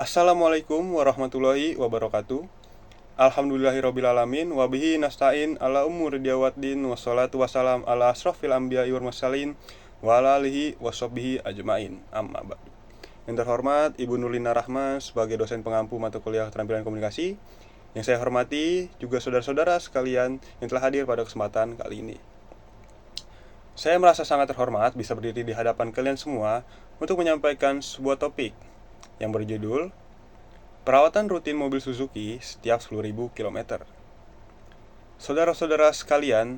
Assalamualaikum warahmatullahi wabarakatuh. Alhamdulillahirrabbilalamin. Wabihi nasta'in ala umur diawaddin. Wassalatu wassalam ala asrafil anbiya wal mursalin wa ala alihi washabbihi ajmain. Amma ba'du. Yang terhormat Ibu Nurlina Rahma sebagai dosen pengampu mata kuliah keterampilan komunikasi. Yang saya hormati juga saudara-saudara sekalian yang telah hadir pada kesempatan kali ini. Saya merasa sangat terhormat bisa berdiri di hadapan kalian semua untuk menyampaikan sebuah topik yang berjudul perawatan rutin mobil Suzuki setiap 10.000 km. Saudara-saudara sekalian,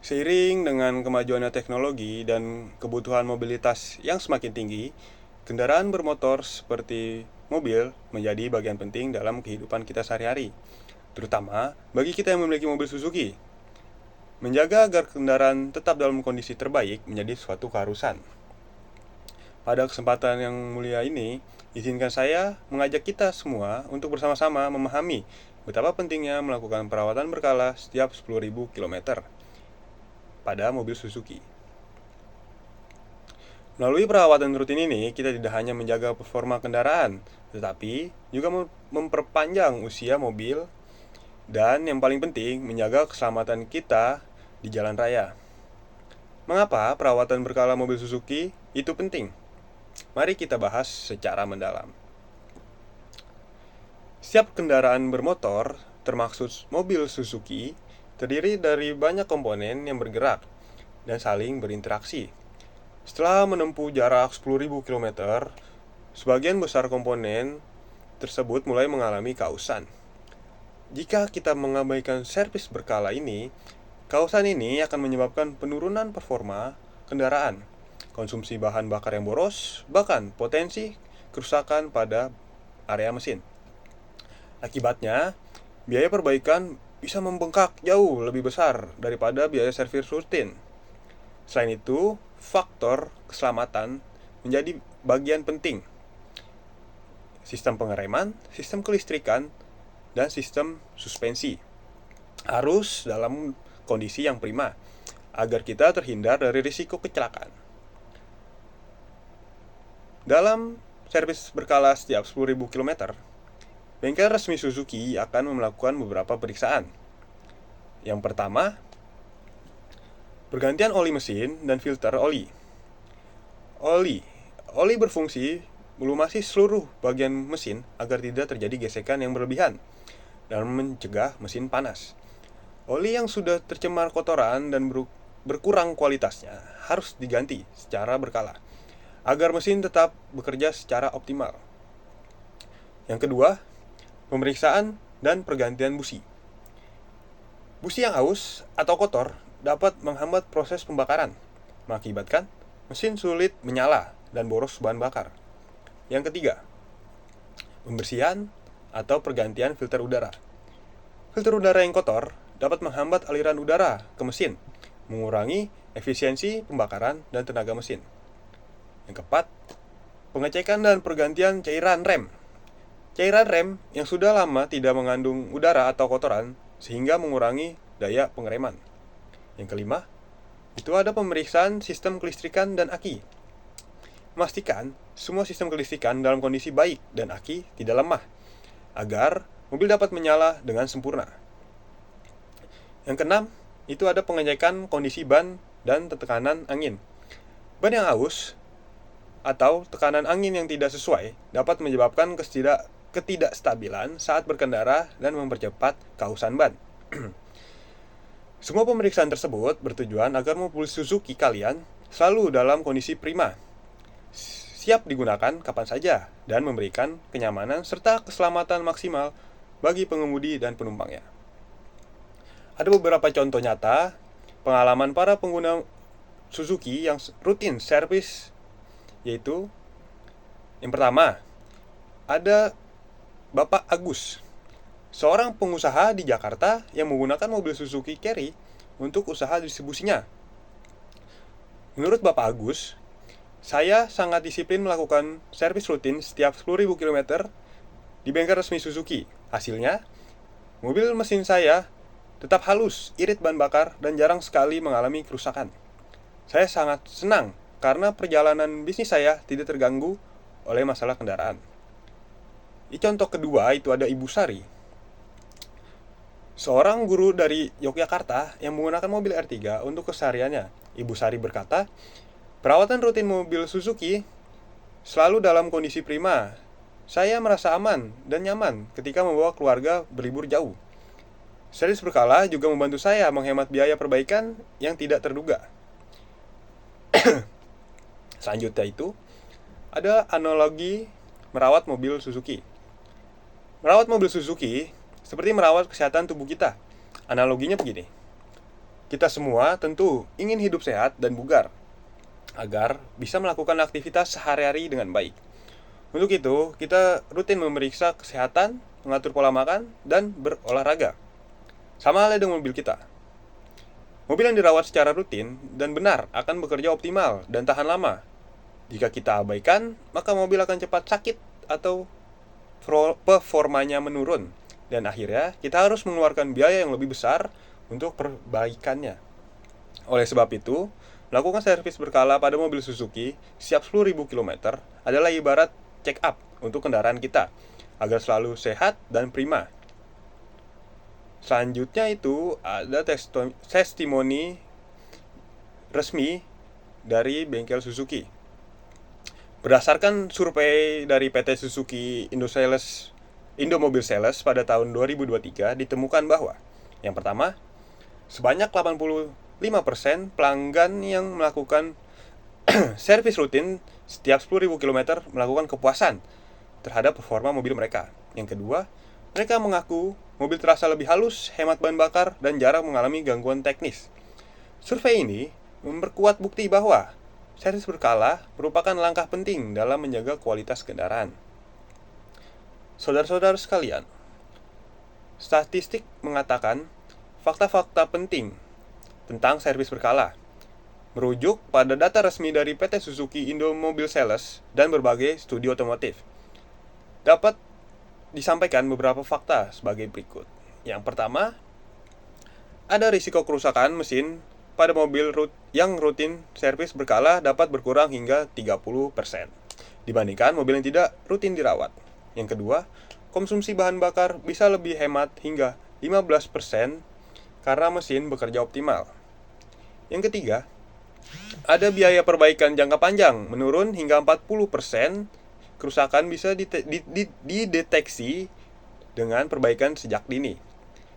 seiring dengan kemajuannya teknologi dan kebutuhan mobilitas yang semakin tinggi, kendaraan bermotor seperti mobil menjadi bagian penting dalam kehidupan kita sehari-hari, terutama bagi kita yang memiliki mobil Suzuki. Menjaga agar kendaraan tetap dalam kondisi terbaik menjadi suatu keharusan. Pada kesempatan yang mulia ini, izinkan saya mengajak kita semua untuk bersama-sama memahami betapa pentingnya melakukan perawatan berkala setiap 10.000 km pada mobil Suzuki. Melalui perawatan rutin ini, kita tidak hanya menjaga performa kendaraan, tetapi juga memperpanjang usia mobil dan yang paling penting, menjaga keselamatan kita di jalan raya. Mengapa perawatan berkala mobil Suzuki itu penting? Mari kita bahas secara mendalam. Setiap kendaraan bermotor, termasuk mobil Suzuki, terdiri dari banyak komponen yang bergerak dan saling berinteraksi. Setelah menempuh jarak 10.000 km, sebagian besar komponen tersebut mulai mengalami kausan. Jika kita mengabaikan servis berkala ini, kausan ini akan menyebabkan penurunan performa kendaraan, konsumsi bahan bakar yang boros, bahkan potensi kerusakan pada area mesin. Akibatnya, biaya perbaikan bisa membengkak jauh lebih besar daripada biaya servis rutin. Selain itu, faktor keselamatan menjadi bagian penting. Sistem pengereman, sistem kelistrikan, dan sistem suspensi harus dalam kondisi yang prima agar kita terhindar dari risiko kecelakaan. Dalam servis berkala setiap 10.000 km, bengkel resmi Suzuki akan melakukan beberapa periksaan. Yang pertama, pergantian oli mesin dan filter oli. Oli berfungsi melumasi seluruh bagian mesin agar tidak terjadi gesekan yang berlebihan dan mencegah mesin panas. Oli yang sudah tercemar kotoran dan berkurang kualitasnya harus diganti secara berkala agar mesin tetap bekerja secara optimal. Yang kedua, pemeriksaan dan pergantian busi. Busi yang aus atau kotor dapat menghambat proses pembakaran, mengakibatkan mesin sulit menyala dan boros bahan bakar. Yang ketiga, pembersihan atau pergantian filter udara. Filter udara yang kotor dapat menghambat aliran udara ke mesin, mengurangi efisiensi pembakaran dan tenaga mesin. Yang keempat, pengecekan dan pergantian cairan rem. Cairan rem yang sudah lama tidak mengandung udara atau kotoran sehingga mengurangi daya pengereman. Yang kelima, itu ada pemeriksaan sistem kelistrikan dan aki. Memastikan semua sistem kelistrikan dalam kondisi baik dan aki tidak lemah agar mobil dapat menyala dengan sempurna. Yang keenam, itu ada pengecekan kondisi ban dan tekanan angin. Ban yang aus atau tekanan angin yang tidak sesuai dapat menyebabkan ketidakstabilan saat berkendara dan mempercepat kausan ban. Semua pemeriksaan tersebut bertujuan agar mobil Suzuki kalian selalu dalam kondisi prima, siap digunakan kapan saja, dan memberikan kenyamanan serta keselamatan maksimal bagi pengemudi dan penumpangnya. Ada beberapa contoh nyata pengalaman para pengguna Suzuki yang rutin servis, yaitu yang pertama, ada Bapak Agus, seorang pengusaha di Jakarta yang menggunakan mobil Suzuki Carry untuk usaha distribusinya. Menurut Bapak Agus, saya sangat disiplin melakukan servis rutin setiap 10.000 km di bengkel resmi Suzuki. Hasilnya, mobil mesin saya tetap halus, irit bahan bakar, dan jarang sekali mengalami kerusakan. Saya sangat senang karena perjalanan bisnis saya tidak terganggu oleh masalah kendaraan. Contoh kedua itu ada Ibu Sari, seorang guru dari Yogyakarta yang menggunakan mobil R3 untuk kesehariannya. Ibu Sari berkata, perawatan rutin mobil Suzuki selalu dalam kondisi prima. Saya merasa aman dan nyaman ketika membawa keluarga berlibur jauh. Servis berkala juga membantu saya menghemat biaya perbaikan yang tidak terduga. Selanjutnya itu, ada analogi merawat mobil Suzuki. Merawat mobil Suzuki seperti merawat kesehatan tubuh kita. Analoginya begini. Kita semua tentu ingin hidup sehat dan bugar agar bisa melakukan aktivitas sehari-hari dengan baik. Untuk itu, kita rutin memeriksa kesehatan, mengatur pola makan, dan berolahraga. Sama halnya dengan mobil kita. Mobil yang dirawat secara rutin dan benar akan bekerja optimal dan tahan lama. Jika kita abaikan, maka mobil akan cepat sakit atau performanya menurun. Dan akhirnya, kita harus mengeluarkan biaya yang lebih besar untuk perbaikannya. Oleh sebab itu, melakukan servis berkala pada mobil Suzuki setiap 10.000 km adalah ibarat check up untuk kendaraan kita agar selalu sehat dan prima. Selanjutnya itu ada testimoni resmi dari bengkel Suzuki. Berdasarkan survei dari PT Suzuki Indomobil Sales pada tahun 2023 ditemukan bahwa yang pertama, sebanyak 85% pelanggan yang melakukan servis rutin setiap 10.000 km melakukan kepuasan terhadap performa mobil mereka. Yang kedua, mereka mengaku mobil terasa lebih halus, hemat bahan bakar, dan jarang mengalami gangguan teknis. Survei ini memperkuat bukti bahwa servis berkala merupakan langkah penting dalam menjaga kualitas kendaraan. Saudara-saudara sekalian, statistik mengatakan fakta-fakta penting tentang servis berkala merujuk pada data resmi dari PT Suzuki Indomobil Sales dan berbagai studi otomotif. Dapat disampaikan beberapa fakta sebagai berikut. Yang pertama, ada risiko kerusakan mesin pada mobil yang rutin servis berkala dapat berkurang hingga 30% dibandingkan mobil yang tidak rutin dirawat. Yang kedua, konsumsi bahan bakar bisa lebih hemat hingga 15% karena mesin bekerja optimal. Yang ketiga, ada biaya perbaikan jangka panjang menurun hingga 40%. Kerusakan bisa dideteksi dengan perbaikan sejak dini.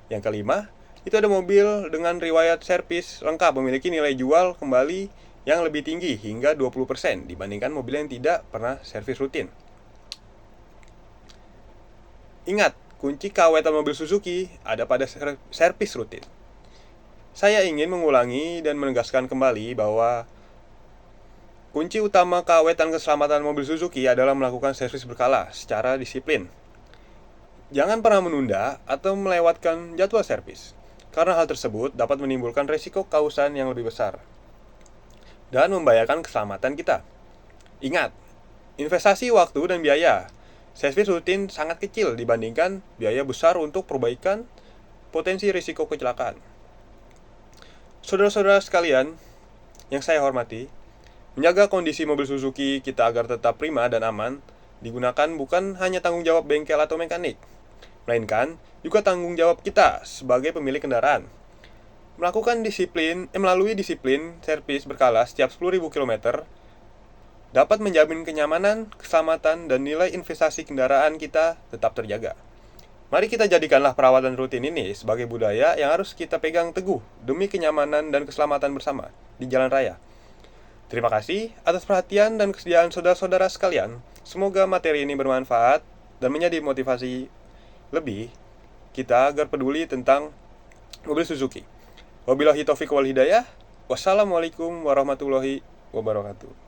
Yang kelima, itu ada mobil dengan riwayat servis lengkap memiliki nilai jual kembali yang lebih tinggi hingga 20% dibandingkan mobil yang tidak pernah servis rutin. Ingat, kunci keawetan mobil Suzuki ada pada servis rutin. Saya ingin mengulangi dan menegaskan kembali bahwa kunci utama keawetan keselamatan mobil Suzuki adalah melakukan servis berkala secara disiplin. Jangan pernah menunda atau melewatkan jadwal servis, karena hal tersebut dapat menimbulkan risiko kausan yang lebih besar dan membahayakan keselamatan kita. Ingat, investasi waktu dan biaya. Servis rutin sangat kecil dibandingkan biaya besar untuk perbaikan potensi risiko kecelakaan. Saudara-saudara sekalian yang saya hormati, menjaga kondisi mobil Suzuki kita agar tetap prima dan aman digunakan bukan hanya tanggung jawab bengkel atau mekanik, melainkan juga tanggung jawab kita sebagai pemilik kendaraan. Melalui disiplin servis berkala setiap 10.000 km dapat menjamin kenyamanan, keselamatan, dan nilai investasi kendaraan kita tetap terjaga. Mari kita jadikanlah perawatan rutin ini sebagai budaya yang harus kita pegang teguh demi kenyamanan dan keselamatan bersama di jalan raya. Terima kasih atas perhatian dan kesediaan saudara-saudara sekalian. Semoga materi ini bermanfaat dan menjadi motivasi lebih kita agar peduli tentang mobil Suzuki. Wabillahi taufiq wal hidayah. Wassalamualaikum warahmatullahi wabarakatuh.